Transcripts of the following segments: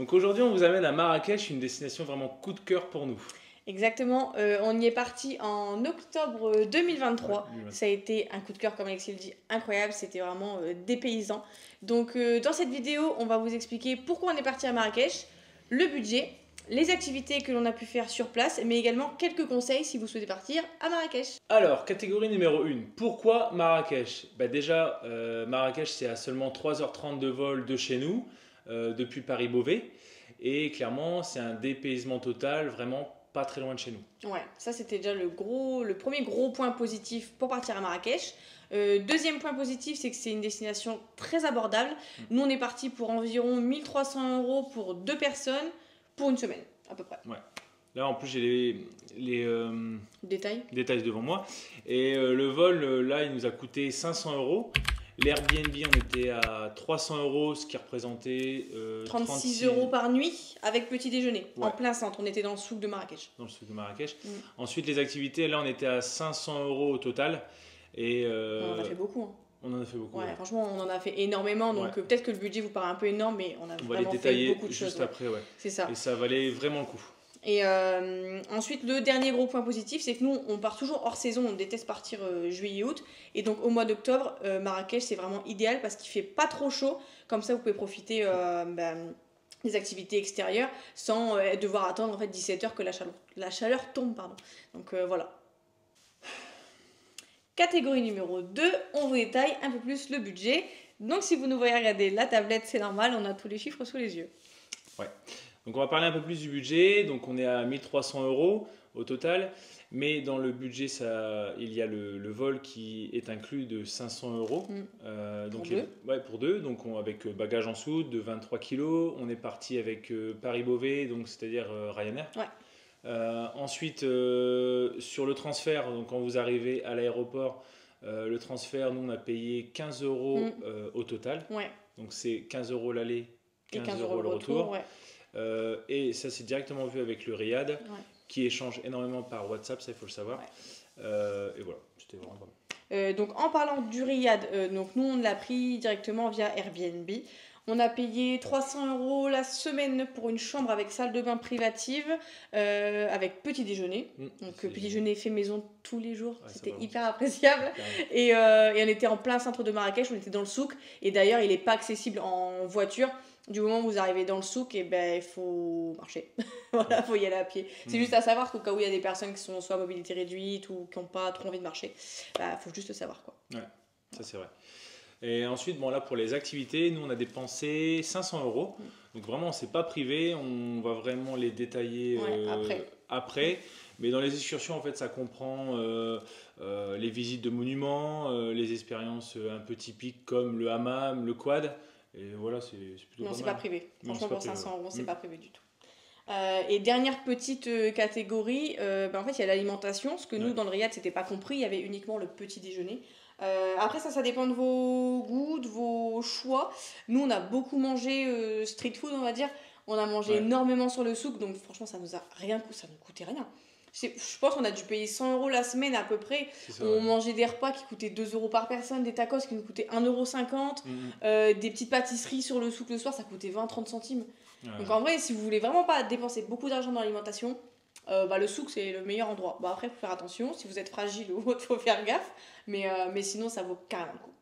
Donc aujourd'hui, on vous amène à Marrakech, une destination vraiment coup de cœur pour nous. Exactement, on y est parti en octobre 2023. Ouais, Ça a été un coup de cœur, comme Alexis le dit, incroyable. C'était vraiment dépaysant. Donc, dans cette vidéo, on va vous expliquer pourquoi on est parti à Marrakech, le budget, les activités que l'on a pu faire sur place, mais également quelques conseils si vous souhaitez partir à Marrakech. Alors, catégorie numéro 1, pourquoi Marrakech? Déjà, Marrakech, c'est à seulement 3h30 de vol de chez nous, depuis Paris-Beauvais. Et clairement, c'est un dépaysement total, vraiment pas très loin de chez nous. Ouais, ça c'était déjà le premier gros point positif pour partir à Marrakech. Deuxième point positif, c'est que c'est une destination très abordable. Nous, on est parti pour environ 1300 € pour 2 personnes pour une semaine, à peu près. Ouais. Là, en plus, j'ai les détails devant moi. Et le vol, là, il nous a coûté 500 €. L'Airbnb, on était à 300 €, ce qui représentait 36 € par nuit avec petit déjeuner, Ouais. en plein centre. On était dans le souk de Marrakech. Dans le souk de Marrakech. Ensuite, les activités, là, on était à 500 € au total. Et On en a fait beaucoup. Hein. On en a fait beaucoup. Ouais, franchement, on en a fait énormément. Donc peut-être que le budget vous paraît un peu énorme, mais on a vraiment fait beaucoup de choses. Juste après, ouais. C'est ça. Et ça valait vraiment le coup. Et ensuite, le dernier gros point positif, c'est que nous, on part toujours hors saison. On déteste partir juillet-août. Et donc, au mois d'octobre, Marrakech, c'est vraiment idéal parce qu'il fait pas trop chaud. Comme ça, vous pouvez profiter des activités extérieures sans devoir attendre en fait 17 h que la chaleur tombe. Pardon. Donc, voilà. Catégorie numéro 2, on vous détaille un peu plus le budget. Donc, si vous nous voyez regarder la tablette, c'est normal, on a tous les chiffres sous les yeux. Ouais. Donc on va parler un peu plus du budget. Donc on est à 1300 € au total. Mais dans le budget, il y a le vol qui est inclus de 500 €. Pour deux. Pour deux. Donc avec bagage en soute de 23 kg. On est parti avec Paris-Beauvais, donc c'est-à-dire Ryanair. Ouais. Ensuite, sur le transfert, donc quand vous arrivez à l'aéroport, le transfert, nous on a payé 15 € au total. Ouais. Donc c'est 15 € l'aller, 15 €, € le retour. Ouais. Et ça c'est directement vu avec le Riad qui échange énormément par WhatsApp, ça il faut le savoir. Et voilà, c'était vraiment pas mal. Donc en parlant du Riad, donc nous on l'a pris directement via Airbnb. On a payé 300 € la semaine pour une chambre avec salle de bain privative, avec petit déjeuner. Donc petit déjeuner fait maison tous les jours, c'était hyper appréciable. Et on était en plein centre de Marrakech, on était dans le souk. Et d'ailleurs il n'est pas accessible en voiture. Du moment où vous arrivez dans le souk, il faut marcher. Voilà, il faut y aller à pied. C'est juste à savoir qu'au cas où il y a des personnes qui sont soit à mobilité réduite ou qui n'ont pas trop envie de marcher, faut juste le savoir, quoi. Ouais, ça c'est vrai. Et ensuite, là pour les activités, nous on a dépensé 500 €. Donc vraiment, on s'est pas privé, on va vraiment les détailler après. Mais dans les excursions, en fait, ça comprend les visites de monuments, les expériences un peu typiques comme le hammam, le quad. Et voilà, c'est plutôt Non, c'est pas pas privé. Franchement, pour 500 €, c'est pas privé du tout. Et dernière petite catégorie, en fait, il y a l'alimentation. Parce que nous, dans le Riad, c'était pas compris. Il y avait uniquement le petit déjeuner. Après, ça dépend de vos goûts, de vos choix. Nous, on a beaucoup mangé street food, on va dire. On a mangé énormément sur le souk. Donc, franchement, ça nous a rien coûté. Ça nous coûtait rien. Je pense qu'on a dû payer 100 € la semaine à peu près. On mangeait des repas qui coûtaient 2 € par personne, des tacos qui nous coûtaient 1,50 €, des petites pâtisseries sur le souk le soir, ça coûtait 20-30 centimes. Donc en vrai, si vous voulez vraiment pas dépenser beaucoup d'argent dans l'alimentation, le souk c'est le meilleur endroit. Après, il faut faire attention, si vous êtes fragile ou autre, il faut faire gaffe, mais sinon ça vaut carrément le coup.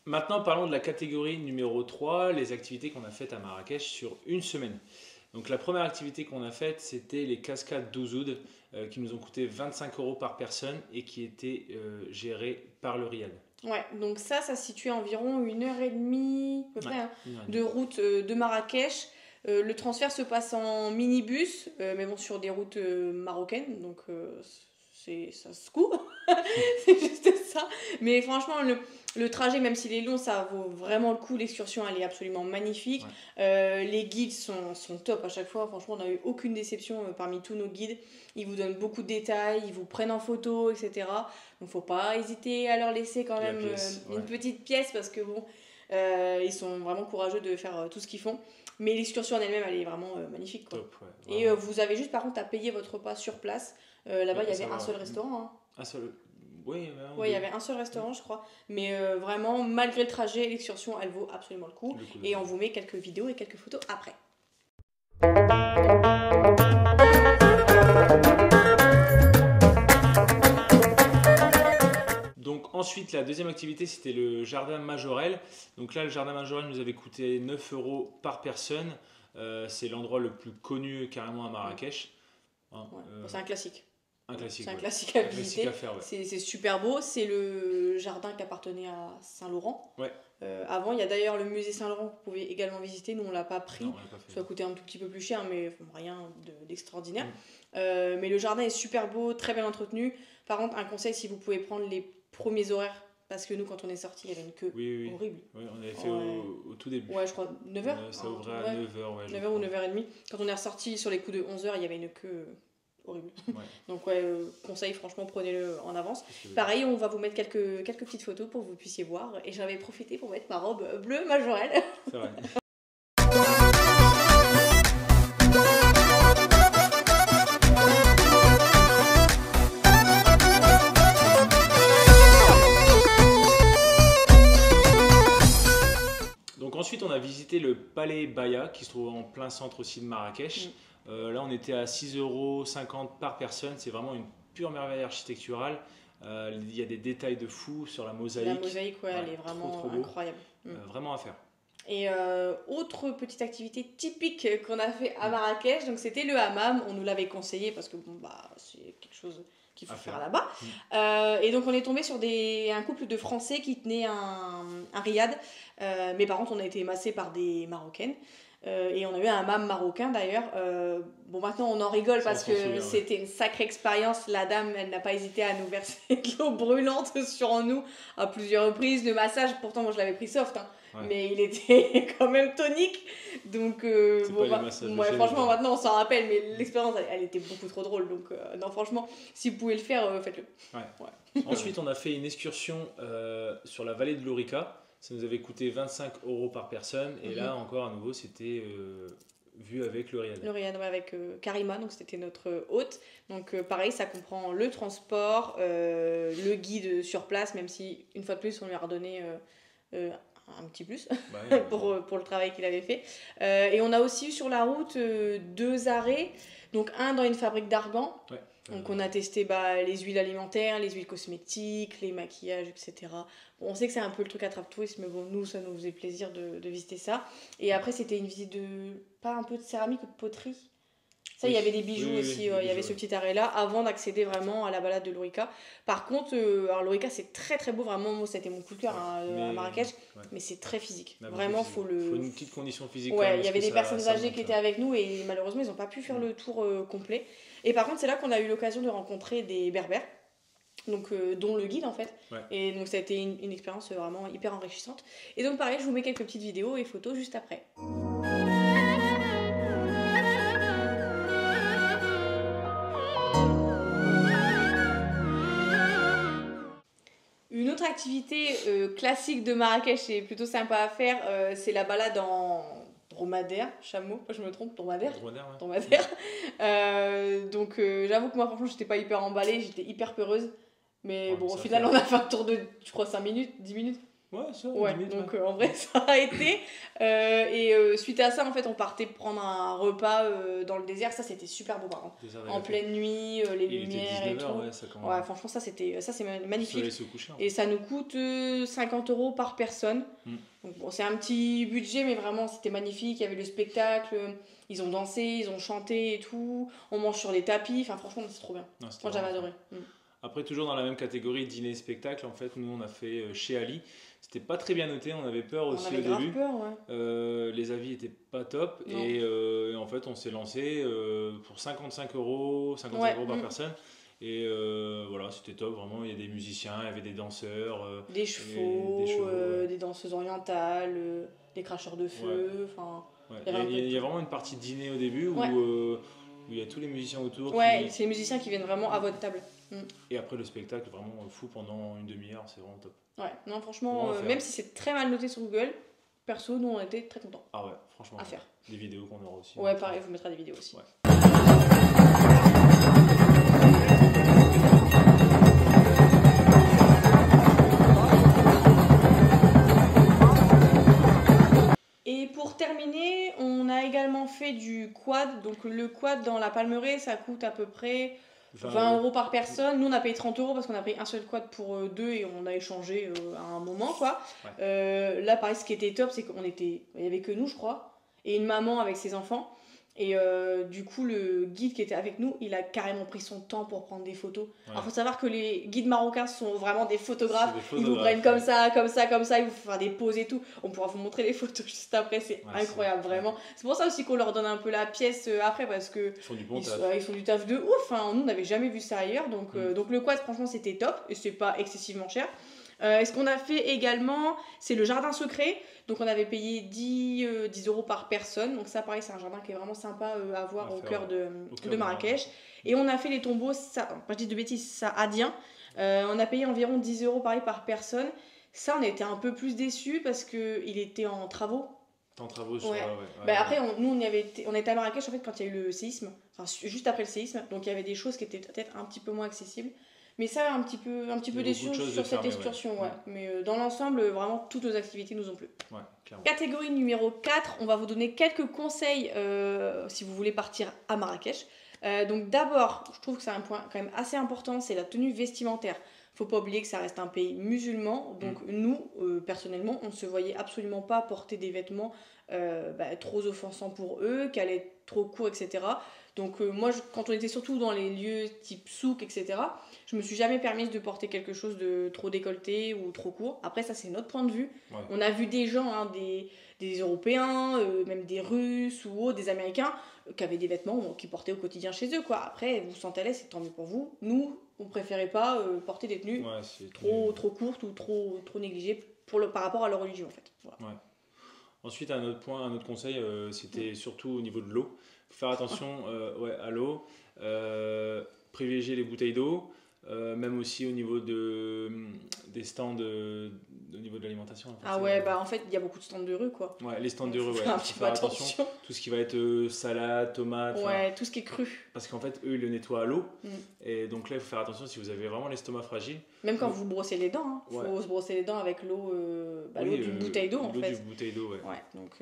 Maintenant, parlons de la catégorie numéro 3, les activités qu'on a faites à Marrakech sur une semaine. Donc la première activité qu'on a faite, c'était les cascades d'Ouzoud qui nous ont coûté 25 € par personne et qui étaient gérées par le Riad. Ouais, donc ça se situe à environ 1h30 à peu près, de route de Marrakech. Le transfert se passe en minibus, mais bon, sur des routes marocaines, donc ça se coupe. C'est juste ça. Mais franchement, le trajet, même s'il est long, ça vaut vraiment le coup. L'excursion, elle est absolument magnifique. Les guides sont top à chaque fois. Franchement, on n'a eu aucune déception parmi tous nos guides. Ils vous donnent beaucoup de détails, ils vous prennent en photo, etc. Donc, faut pas hésiter à leur laisser quand même une petite pièce parce que bon, ils sont vraiment courageux de faire tout ce qu'ils font. Mais l'excursion en elle-même, elle est vraiment magnifique, quoi. Top, et vous avez juste par contre à payer votre repas sur place. Là-bas, il y avait un seul restaurant. Hein. Un seul. Oui, il y avait un seul restaurant, je crois. Mais vraiment, malgré le trajet, l'excursion, elle vaut absolument le coup. Et on vous met quelques vidéos et quelques photos après. Donc ensuite, la deuxième activité, c'était le jardin Majorelle. Donc là, le jardin Majorelle nous avait coûté 9 € par personne. C'est l'endroit le plus connu carrément à Marrakech. Hein, c'est un classique. Un classique. C'est un classique à visiter. À faire, ouais. C'est super beau. C'est le jardin qui appartenait à Saint-Laurent. Ouais. Avant, il y a d'ailleurs le musée Saint-Laurent que vous pouvez également visiter. Nous, on ne l'a pas pris. Non, on l'a pas fait. Ça a coûté un tout petit peu plus cher, mais rien d'extraordinaire. Mais le jardin est super beau, très bien entretenu. Par contre, un conseil, si vous pouvez prendre les premiers horaires, parce que nous, quand on est sorti, il y avait une queue horrible. Oui, on avait fait au tout début. Ouais, je crois 9h. Ça ouvrait à 9h. 9h ou 9h30. Quand on est ressorti sur les coups de 11h, il y avait une queue horrible. Ouais. Donc conseil, franchement, prenez-le en avance. Pareil, on va vous mettre quelques petites photos pour que vous puissiez voir. Et j'en avais profité pour mettre ma robe bleue Majorelle. C'est vrai. Donc ensuite, on a visité le Palais Baya qui se trouve en plein centre aussi de Marrakech. Là, on était à 6,50 € par personne. C'est vraiment une pure merveille architecturale. Il y a des détails de fou sur la mosaïque. La mosaïque, elle est vraiment trop incroyable. Vraiment à faire. Et autre petite activité typique qu'on a fait à Marrakech, donc c'était le hammam. On nous l'avait conseillé parce que c'est quelque chose qu'il faut faire là-bas. Et donc on est tombé sur un couple de Français qui tenaient un riad. Mais par contre, on a été émassés par des Marocaines. Et on a eu un hammam marocain d'ailleurs. Maintenant on en rigole parce que c'était une sacrée expérience. La dame, elle n'a pas hésité à nous verser de l'eau brûlante sur nous à plusieurs reprises. Le massage, pourtant moi je l'avais pris soft, mais il était quand même tonique. Donc franchement maintenant on s'en rappelle, mais l'expérience elle était beaucoup trop drôle. Donc non, franchement, si vous pouvez le faire, faites-le. Ensuite on a fait une excursion sur la vallée de l'Ourika. Ça nous avait coûté 25 € par personne. Et là, encore à nouveau, c'était vu avec le riad. Le riad, avec Karima, donc c'était notre hôte. Donc pareil, ça comprend le transport, le guide sur place, même si, une fois de plus, on lui a redonné un petit plus pour le travail qu'il avait fait. Et on a aussi eu sur la route 2 arrêts. Donc un dans une fabrique d'argan. Donc on a testé les huiles alimentaires, les huiles cosmétiques, les maquillages, etc. On sait que c'est un peu le truc attrape-tourisme, mais nous, ça nous faisait plaisir de visiter ça. Et après, c'était une visite pas un peu de céramique ou de poterie. Ça, il y avait des bijoux aussi, il y avait ce petit arrêt-là, avant d'accéder vraiment à la balade de l'Ourika. Par contre, l'Ourika, c'est très très beau, vraiment, moi, c'était mon coup de cœur à Marrakech, mais c'est très physique. Vraiment, faut une petite condition physique. Il y avait des personnes âgées qui étaient avec nous, et malheureusement, ils n'ont pas pu faire le tour complet. Et par contre, c'est là qu'on a eu l'occasion de rencontrer des berbères, donc, dont le guide en fait. Et donc ça a été une expérience vraiment hyper enrichissante. Et donc pareil, je vous mets quelques petites vidéos et photos juste après. Une autre activité classique de Marrakech et plutôt sympa à faire, c'est la balade en dromadaire, chameau, je me trompe, dromadaire. Donc j'avoue que moi franchement j'étais pas hyper emballée, j'étais hyper peureuse. Mais au final on a fait un tour de, je crois, 5 minutes, 10 minutes. Ouais, ça, 10 minutes. Donc en vrai ça a été. Suite à ça, en fait, on partait prendre un repas dans le désert. Ça, c'était super beau par contre. En pleine nuit, les lumières et tout. Franchement, ça c'est magnifique. Se coucher, et ça nous coûte 50 € par personne. Donc c'est un petit budget, mais vraiment c'était magnifique. Il y avait le spectacle, ils ont dansé, ils ont chanté et tout. On mange sur les tapis. Enfin, franchement, c'est trop bien. Moi, j'avais adoré. Après, toujours dans la même catégorie dîner-spectacle, en fait, nous on a fait chez Ali. C'était pas très bien noté, on avait peur aussi au début. Les avis étaient pas top. Et en fait, on s'est lancé pour 55 € par personne. Et voilà, c'était top, vraiment. Il y a des musiciens, il y avait des danseurs, des chevaux, des danseuses orientales, des cracheurs de feu. Il y a vraiment une partie dîner au début où il y a tous les musiciens autour. C'est les musiciens qui viennent vraiment à votre table. Et après le spectacle, vraiment fou pendant une demi-heure, c'est vraiment top. Non, franchement, même si c'est très mal noté sur Google, perso, nous on était très contents. Ah ouais, franchement. À faire. Des vidéos qu'on aura aussi. Pareil, vous mettra des vidéos aussi. Et pour terminer, on a également fait du quad. Donc le quad dans la Palmeraie, ça coûte à peu près 20 euros par personne. Nous, on a payé 30 euros parce qu'on a pris un seul quad pour deux et on a échangé à un moment, quoi. Ouais. Là, pareil, ce qui était top, c'est il y avait que nous, je crois, et une maman avec ses enfants. Et du coup, le guide qui était avec nous, il a carrément pris son temps pour prendre des photos. Ouais. Alors, il faut savoir que les guides marocains sont vraiment des photographes. Ils vous prennent comme ça, ils vous font faire des poses et tout. On pourra vous montrer les photos juste après, c'est incroyable, vraiment. C'est pour ça aussi qu'on leur donne un peu la pièce après, parce que ils font du bon taf. Ils font du taf de ouf. Enfin, nous, on n'avait jamais vu ça ailleurs. Donc le quad, franchement, c'était top. Et c'est pas excessivement cher. Ce qu'on a fait également, c'est le jardin secret. Donc on avait payé 10 euros par personne. Donc ça, pareil, c'est un jardin qui est vraiment sympa à voir au cœur de Marrakech. Et on a fait les tombeaux, je dis de bêtises, saadiens. On a payé environ 10 euros pareil par personne. Ça, on était un peu plus déçus parce qu'il était en travaux. En travaux, sur Après, on était à Marrakech en fait, quand il y a eu le séisme. Enfin, juste après le séisme. Donc il y avait des choses qui étaient peut-être un petit peu moins accessibles. Mais ça, un petit peu déçu sur cette excursion. Ouais. Mais dans l'ensemble, vraiment, toutes nos activités nous ont plu. Ouais, clairement. Catégorie numéro 4, on va vous donner quelques conseils si vous voulez partir à Marrakech. Donc d'abord, je trouve que c'est un point quand même assez important, c'est la tenue vestimentaire. Faut pas oublier que ça reste un pays musulman. Donc nous, personnellement, on ne se voyait absolument pas porter des vêtements trop offensants pour eux, qui allaient être trop courts, etc. Donc moi, quand on était surtout dans les lieux type souk, etc., je me suis jamais permise de porter quelque chose de trop décolleté ou trop court. Après, ça, c'est notre point de vue. Ouais. On a vu des gens, des Européens, même des Russes ou autres, des Américains, qui avaient des vêtements qu'ils portaient au quotidien chez eux, quoi. Après, vous vous sentez à l'aise, c'est tant mieux pour vous. Nous, on préférait pas porter des tenues trop courtes ou trop négligées par rapport à leur religion, en fait. Voilà. Ouais. Ensuite, un autre conseil, c'était surtout au niveau de l'eau. Il faut faire attention à l'eau, privilégier les bouteilles d'eau, même aussi au niveau des stands au niveau de l'alimentation. En fait, en fait, il y a beaucoup de stands de rue, quoi. Ouais, les stands de rue, un petit peu attention. Tout ce qui va être salade, tomate. Ouais, tout ce qui est cru. Parce qu'en fait, eux, ils le nettoient à l'eau. Et donc là, il faut faire attention si vous avez vraiment l'estomac fragile. Même quand vous brossez les dents, il faut se brosser les dents avec l'eau d'une bouteille d'eau, en fait. L'eau d'une bouteille d'eau, ouais. Donc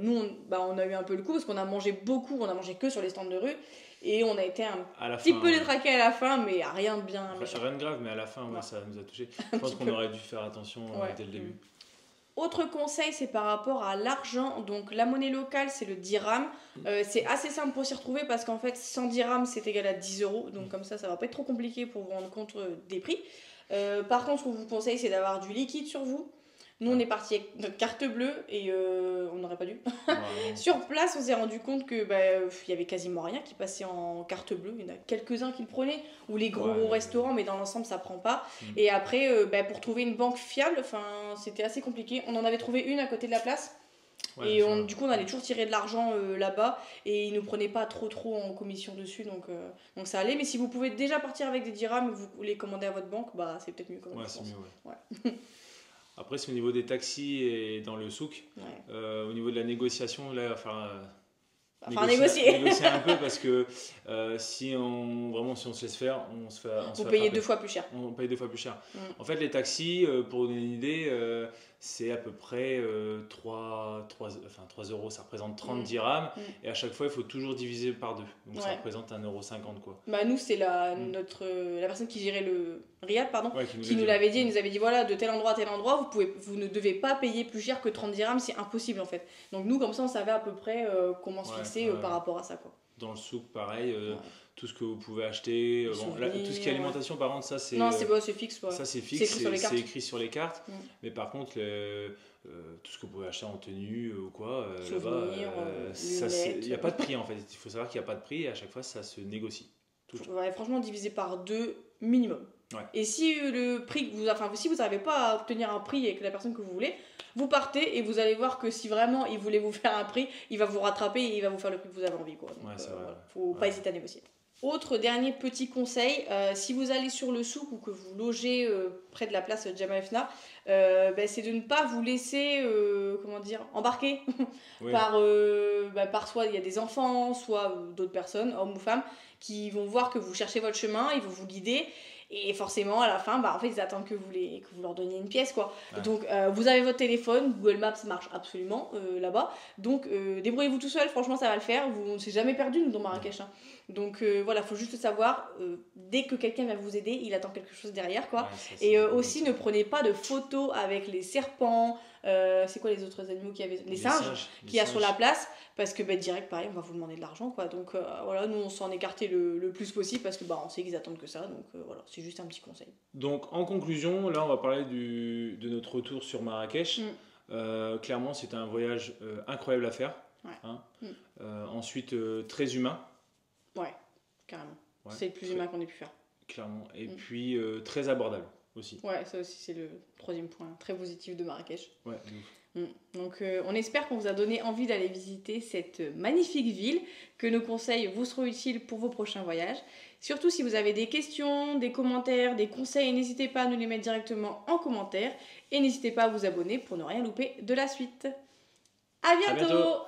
nous, on a eu un peu le coup parce qu'on a mangé beaucoup, on a mangé que sur les stands de rue. Et on a été un petit peu détraqués à la fin, mais rien de bien méchant. Rien de grave, mais à la fin, ça nous a touché. Je pense qu'on aurait dû faire attention dès le début. Autre conseil, c'est par rapport à l'argent. Donc la monnaie locale, c'est le dirham. C'est assez simple pour s'y retrouver parce qu'en fait, 100 dirhams, c'est égal à 10 euros. Donc comme ça va pas être trop compliqué pour vous rendre compte des prix. Par contre, ce qu'on vous conseille, c'est d'avoir du liquide sur vous. Nous, on est parti avec notre carte bleue et on n'aurait pas dû. Sur place, on s'est rendu compte que y avait quasiment rien qui passait en carte bleue. Il y en a quelques-uns qui le prenaient, ou les gros restaurants, mais dans l'ensemble, ça prend pas. Et après, pour trouver une banque fiable, c'était assez compliqué. On en avait trouvé une à côté de la place. Et du coup, on allait toujours tirer de l'argent là-bas et ils ne nous prenaient pas trop en commission dessus. Donc ça allait. Mais si vous pouvez déjà partir avec des dirhams, vous les commandez à votre banque, c'est peut-être mieux quand même. Ouais, c'est mieux, Après, c'est au niveau des taxis et dans le souk. Au niveau de la négociation, là, négocier un peu parce que si on se laisse faire, vous payez 2 fois plus cher. On paye 2 fois plus cher. En fait, les taxis, pour vous donner une idée, c'est à peu près 3 euros, ça représente 30 dirhams. Et à chaque fois, il faut toujours diviser par 2. Donc ça représente 1,50 €, quoi. Nous, c'est la personne qui gérait le Riyad, qui nous l'avait dit. Il nous avait dit voilà, de tel endroit à tel endroit, vous ne devez pas payer plus cher que 30 dirhams, c'est impossible en fait. Donc nous, comme ça, on savait à peu près comment se fixer par rapport à ça, quoi. Dans le souk, pareil, tout ce que vous pouvez acheter. Tout ce qui est alimentation, par contre, ça c'est. Non, c'est fixe. Ça c'est fixe, c'est écrit sur les cartes. Mais par contre, tout ce que vous pouvez acheter en tenue ou quoi, là-bas, il n'y a pas de prix en fait. Il faut savoir qu'il n'y a pas de prix et à chaque fois, ça se négocie. Franchement, divisé par 2 minimum. Et si si vous n'arrivez pas à obtenir un prix avec la personne que vous voulez, vous partez et vous allez voir que si vraiment il voulait vous faire un prix, il va vous rattraper et il va vous faire le prix que vous avez envie, quoi. Donc, faut pas hésiter à négocier. Autre dernier petit conseil, si vous allez sur le souk ou que vous logez près de la place Jemaa el-Fna, c'est de ne pas vous laisser embarquer par soit il y a des enfants, soit d'autres personnes, hommes ou femmes, qui vont voir que vous cherchez votre chemin, ils vont vous guider. Et forcément, à la fin, en fait, ils attendent que vous leur donniez une pièce, quoi. Ouais. Donc, vous avez votre téléphone, Google Maps marche absolument là-bas. Donc, débrouillez-vous tout seul, franchement, ça va le faire. On ne s'est jamais perdu, nous, dans Marrakech. Hein. Donc, voilà, il faut juste savoir, dès que quelqu'un va vous aider, il attend quelque chose derrière, quoi. Ouais, ça, et aussi, ne prenez pas de photos avec les serpents, c'est quoi les autres animaux qu'il y avait, les singes qu'il y a sur la place, parce que direct, pareil, on va vous demander de l'argent, quoi. Donc, voilà, nous, on s'en écartait le plus possible, parce que on sait qu'ils attendent que ça, donc voilà, c'est juste un petit conseil. Donc en conclusion, là on va parler de notre retour sur Marrakech. Clairement c'était un voyage incroyable à faire. Ouais. Hein. Ensuite très humain. Ouais, carrément. Ouais, c'est le plus humain qu'on ait pu faire. Clairement. Et puis très abordable aussi. Ouais, ça aussi c'est le troisième point très positif de Marrakech. Ouais, donc on espère qu'on vous a donné envie d'aller visiter cette magnifique ville, que nos conseils vous seront utiles pour vos prochains voyages. Surtout si vous avez des questions, des commentaires, des conseils, n'hésitez pas à nous les mettre directement en commentaire et n'hésitez pas à vous abonner pour ne rien louper de la suite. À bientôt.